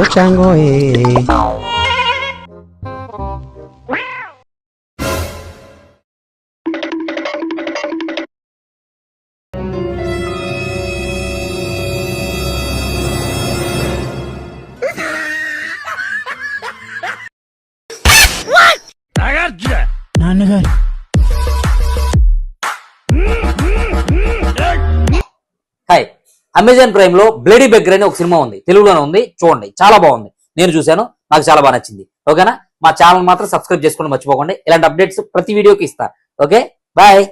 Mucho chango, నాన్నగారు hi, Amazon prime లో bloody beggar అనే ఒక సినిమా ఉంది, తెలుగులోనే ఉంది, చూడండి, చాలా బాగుంది. నేను చూశాను, నాకు చాలా బాగా నచ్చింది. ఓకేనా? మా ఛానల్ మాత్రం సబ్స్క్రైబ్ చేసుకోండి మర్చిపోకండి. ఇలాంటి అప్డేట్స్ ప్రతి వీడియోకి ఇస్తా. Okay, bye.